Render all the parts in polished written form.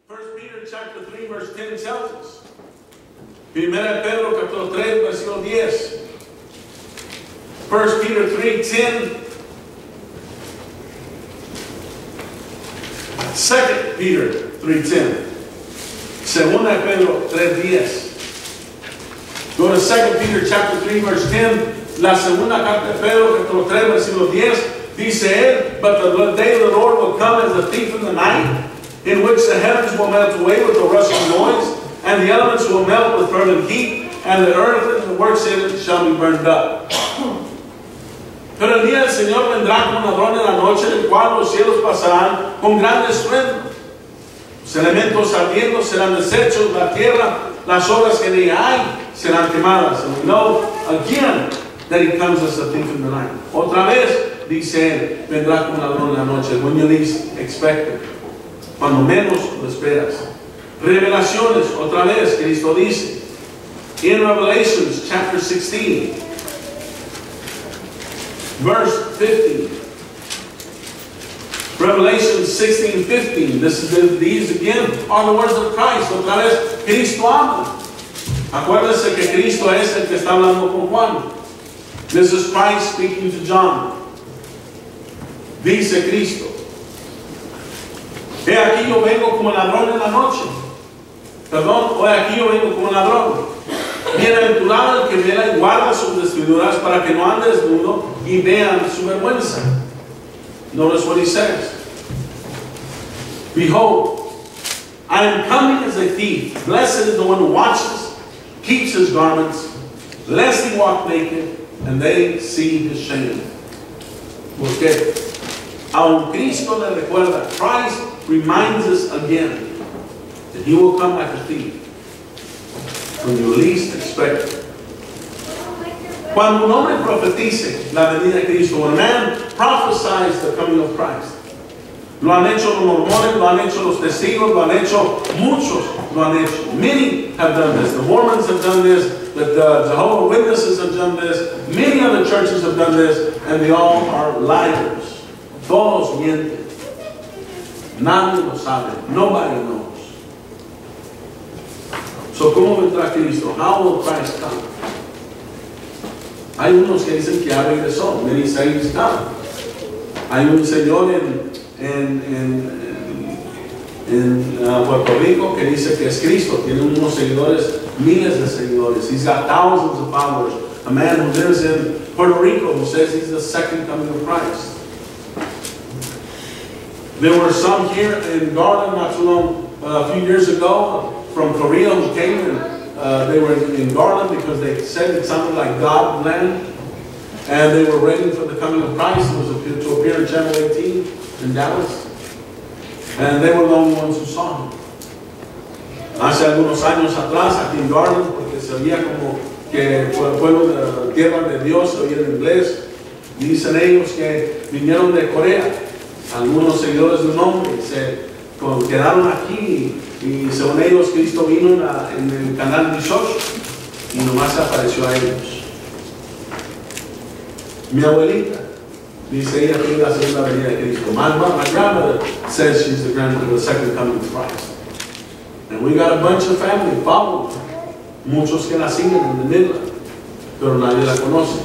1 Peter chapter 3 verse 10 tells us. Primera de Pedro capítulo 3 versículo 10. 1 Peter 3:10. 2 Peter 3:10. Segunda de Pedro 3:10. Go to 2 Peter chapter 3 verse 10. La segunda carta de Pedro capítulo 3 versículo 10 dice él, but the day of the Lord will come as a thief in the night, in which the heavens will melt away with a rushing noise, and the elements will melt with fervent heat, and the earth and the works in it shall be burned up. Pero el día del Señor vendrá como ladrón en la noche, en el cual los cielos pasarán con gran estruendo. Los elementos ardiendo serán deshechos, la tierra, las obras que en ella hay, serán quemadas. And we know again that he comes as a thief in the night. Otra vez, dice él, vendrá como ladrón en la noche. When you least expect it. Cuando menos lo esperas. Revelaciones, otra vez, Cristo dice. In Revelations chapter 16, verse 15. Revelation 16:15. These again are the words of Christ. Otra vez, Cristo habla. Acuérdense que Cristo es el que está hablando con Juan. This is Christ speaking to John. Dice Cristo. He aquí yo vengo como ladrón en la noche. Perdón, he aquí yo vengo como ladrón. Bienaventurado el que vela y guarda sus vestiduras para que no ande desnudo y vean su vergüenza. Notice what he says. Behold, I am coming as a thief. Blessed is the one who watches, keeps his garments, lest he walk naked, and they see his shame. Porque aun Cristo le recuerda, Christ reminds us again that he will come like a thief when you least expect it. Cuando un hombre profetice la venida de Cristo, when a man prophesies the coming of Christ, lo han hecho los mormones, lo han hecho los testigos, lo han hecho muchos, lo han hecho. Many have done this. The Mormons have done this. The Jehovah's Witnesses have done this. Many other churches have done this, and they all are liars. Todos mienten. Nadie lo sabe. Nobody knows. So, ¿cómo vendrá Cristo? How will Christ come? Hay unos que dicen que ya regresó. Many say he's come. Hay un señor en Puerto Rico que dice que es Cristo. Tiene unos seguidores, miles de seguidores. He's got thousands of followers. A man who lives in Puerto Rico who says he's the second coming of Christ. There were some here in Garland not too long, a few years ago, from Korea who came and they were in Garland because they said it sounded like God land, and they were waiting for the coming of Christ. It was to appear in Channel 18 in Dallas, and they were the only ones who saw him. Hace algunos años atrás aquí en Garland, porque se oía como que el pueblo de la tierra de Dios, se oía en inglés, dicen ellos que vinieron de Corea, algunos seguidores de un hombre, se quedaron aquí. Y según ellos, Cristo vino en el canal 18 y nomás apareció a ellos. Mi abuelita dice ella que es la segunda venida de Cristo. My grandmother says she's the second coming of Christ. And we got a bunch of family following her. Muchos que la siguen en the middle, pero nadie la conoce.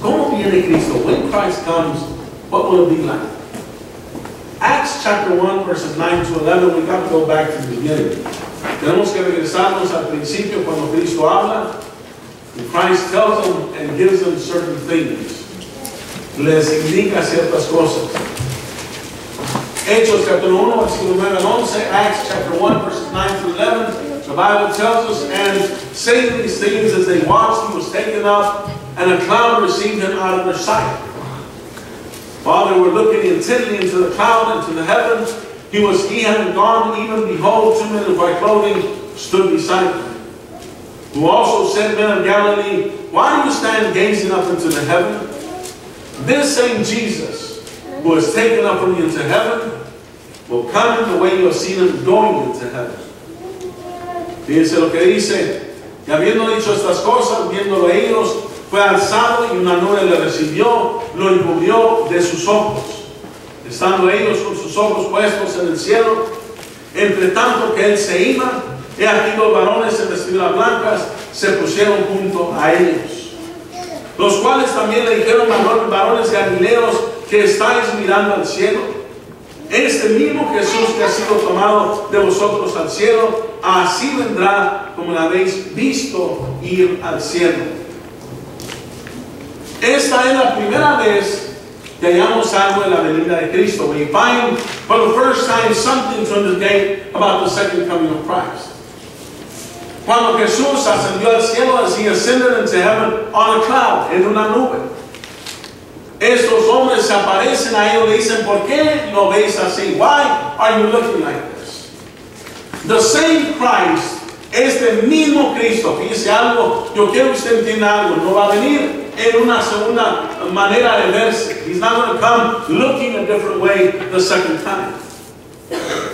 ¿Cómo viene Cristo? When Christ comes, what will it be like? Acts chapter 1 verses 9 to 11, we got to go back to the beginning. Tenemos que regresarnos al principio cuando Cristo habla. And Christ tells them and gives them certain things. Les indica ciertas cosas. Hechos capítulo 1 versículo 9 al 11, Acts chapter 1 verses 9 to 11. The Bible tells us, and saying these things as they watched, he was taken up, and a cloud received him out of their sight. While they were looking intently into the cloud, into the heavens, he had gone, even behold, two men in white clothing stood beside him, who also said, Men of Galilee, why do you stand gazing up into the heaven? This same Jesus, who is taken up from you into heaven, will come in the way you have seen him going into heaven. Fíjense lo que dice, y habiendo dicho estas cosas, viéndolo ellos, fue alzado y una nube le recibió, lo encubrió de sus ojos. estando ellos con sus ojos puestos en el cielo, entre tanto que él se iba, he aquí los varones en vestiduras blancas se pusieron junto a ellos, los cuales también le dijeron: varones galileos, que estáis mirando al cielo, este mismo Jesús que ha sido tomado de vosotros al cielo, así vendrá como lo habéis visto ir al cielo. Esta es la primera vez que hallamos algo en la venida de Cristo. We find for the first time something to indicate about the second coming of Christ. Cuando Jesús ascendió al cielo, as he ascended into heaven on a cloud, en una nube, estos hombres se aparecen a ellos y le dicen: ¿por qué lo veis así? Why are you looking like this? The same Christ, este mismo Cristo, fíjese algo, yo quiero que usted entienda algo, no va a venir en una segunda manera de verse. He's not going to come looking a different way the second time.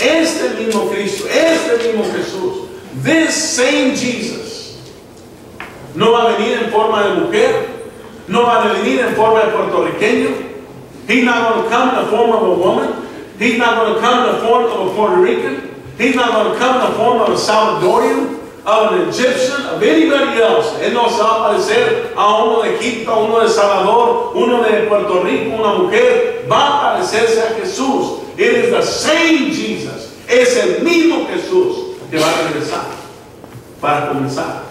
Este mismo Cristo, este mismo Jesús, this same Jesus, no va a venir en forma de mujer, no va a venir en forma de puertorriqueño. He's not going to come in the form of a woman. He's not going to come in the form of a Puerto Rican. He's not going to come in the form of a Salvadorian, of an Egyptian, of anybody else. Él no se va a parecer a uno de Egipto, a uno de Salvador, uno de Puerto Rico, una mujer. Va a parecerse a Jesús. It is the same Jesus. Es el mismo Jesús que va a regresar. Para comenzar.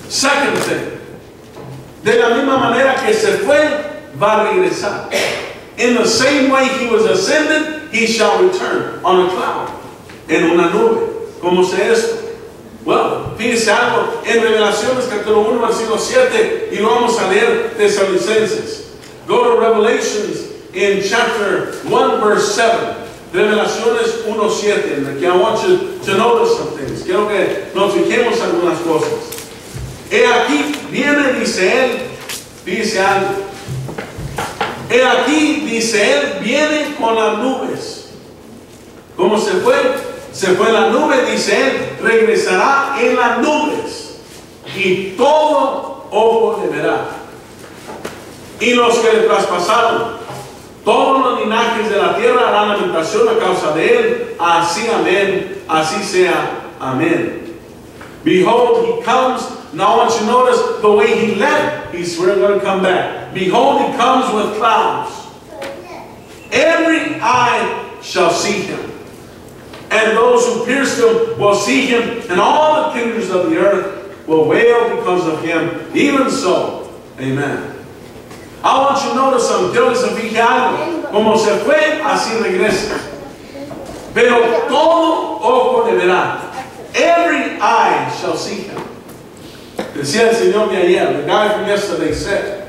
Second thing. De la misma manera que se fue, va a regresar. In the same way he was ascended, he shall return on a cloud. En una nube. ¿Cómo sé esto? Bueno, fíjese algo en Revelaciones capítulo 1, versículo 7, y lo vamos a leer Tesalonicenses. Go to Revelations in chapter 1, verse 7. Revelaciones 1:7. I want you to notice some things. Quiero que nos fijemos algunas cosas. He aquí viene, dice él, dice algo. He aquí, dice él, viene con las nubes. ¿Cómo se fue? Se fue en la nube, dice él, regresará en las nubes. Y todo ojo le verá. Y los que le traspasaron, todos los linajes de la tierra harán lamentación a causa de él. Así amén, así sea amén. Behold, he comes. Now I want you to notice the way he left, he's really going to come back. Behold, he comes with clouds. Every eye shall see him. And those who pierced him will see him, and all the kingdoms of the earth will wail because of him. Even so, amen. I want you to notice something. Quiero que se fije algo. Como se fue, así regresa. Pero todo ojo le verá. Every eye shall see him. Decía el Señor de ayer, the guy from yesterday said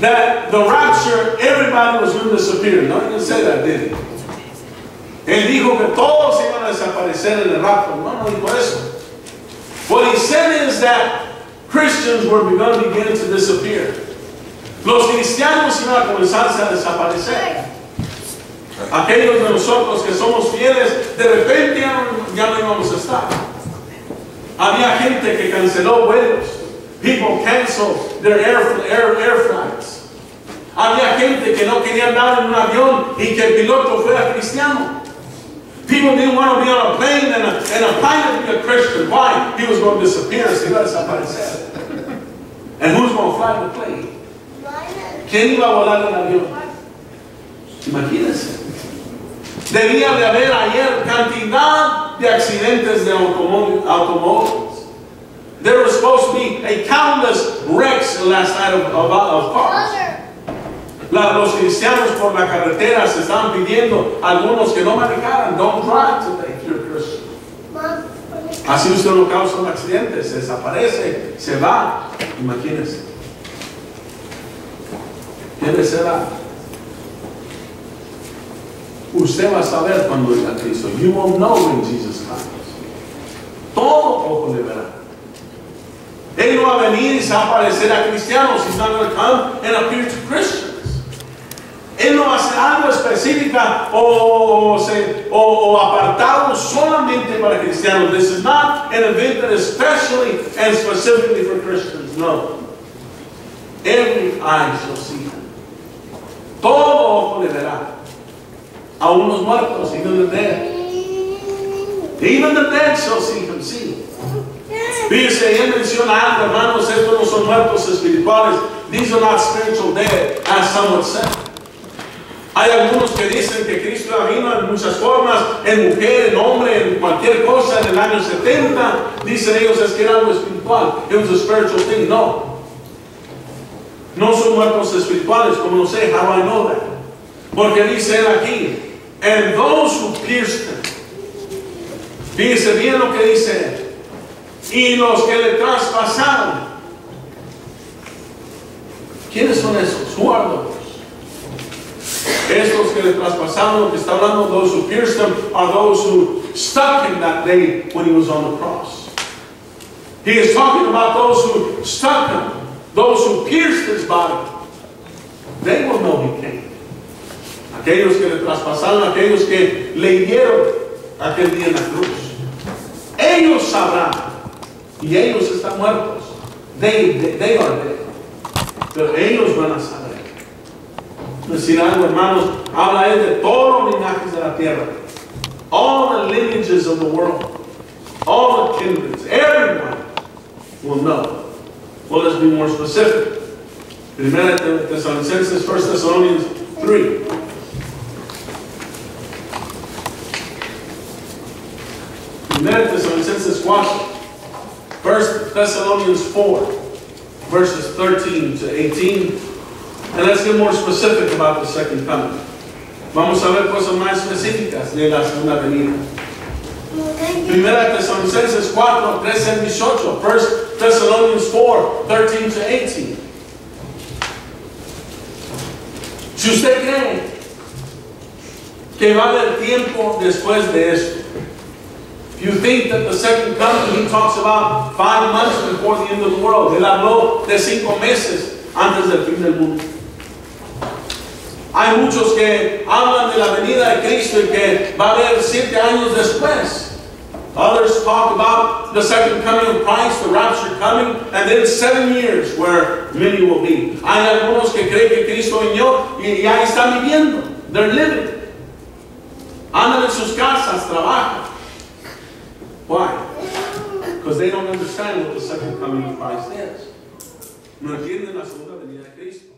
that the rapture, everybody was going to disappear. No, he didn't say that, did he? Él dijo que todos iban a desaparecer en el rapto. No dijo eso. What he said is that Christians were going to begin to disappear. Los cristianos iban a comenzarse a desaparecer. Aquellos de nosotros que somos fieles, de repente ya no íbamos a estar. Había gente que canceló vuelos. People canceled their air flights. Había gente que no quería andar en un avión y que el piloto fuera cristiano. People didn't want to be on a plane and a pilot be a Christian. Why? He was going to disappear. Se iba a desaparecer. And who's going to fly the plane? ¿Quién iba a volar el avión? Imagínense. Debía de haber ayer cantidad de accidentes de automóviles. There were supposed to be a countless wrecks last night of cars. Los cristianos por la carretera se estaban pidiendo algunos que no manejaran. Don't drive today if you're a Christian. Así usted no causa un accidente, se desaparece, se va. Imagínense. ¿Quién será? Usted va a saber cuando venga Cristo. You will know when Jesus comes. Todo ojo le verá. Él no va a venir y se va a aparecer a cristianos. He's not going to come and appear to Christians. Él no va a hacer algo específico o apartado solamente para cristianos. This is not an event that is especially and specifically for Christians. No. Every eye shall see him. todo ojo le verá. Aún los muertos, even the dead. Even the dead shall see him see. Fíjese, él menciona algo, hermanos, estos no son muertos espirituales. These are not spiritual dead, as some would say. Hay algunos que dicen que Cristo vino en muchas formas, en mujer, en hombre, en cualquier cosa en el año 70. Dicen ellos es que era algo espiritual. It was a spiritual thing. No. No son muertos espirituales, como no sé, how I know that. Porque dice él aquí, and those who pierced him. Fíjese bien lo que dice él. Y los que le traspasaron. ¿Quiénes son esos? Who are those? Estos que le traspasaron, lo que está hablando, those who pierced him, are those who stuck him that day when he was on the cross. He is talking about those who stuck him, those who pierced his body. They will know he came. Aquellos que le traspasaron, aquellos que le hirieron aquel día en la cruz. Ellos sabrán, y ellos están muertos. They are dead. Pero ellos van a saber. Decir algo, hermanos, habla él de todos los linajes de la tierra. All the lineages of the world. All the kindreds. Everyone will know. Well, let's be more specific. Primera Tesalonicenses, 1 Thessalonians 3. Primera Tesalonicenses 4. 1 Thessalonians 4. Verses 13 to 18. And let's get more specific about the second coming. Vamos a ver cosas más específicas de la segunda venida. Primera Tesalonicenses 4, 13 al 18. 1 Thessalonians 4, 13 to 18. Si usted cree que va a haber tiempo después de esto, if you think that the second coming, he talks about 5 months before the end of the world. Él habló de 5 meses antes del fin del mundo. Hay muchos que hablan de la venida de Cristo y que va a haber 7 años después. Others talk about the second coming of Christ, the rapture coming, and then 7 years where many will be. Hay algunos que creen que Cristo vino y ya están viviendo. They're living. Andan en sus casas, trabajan. Why? Because they don't understand what the second coming of Christ is. No entienden la segunda venida de Cristo.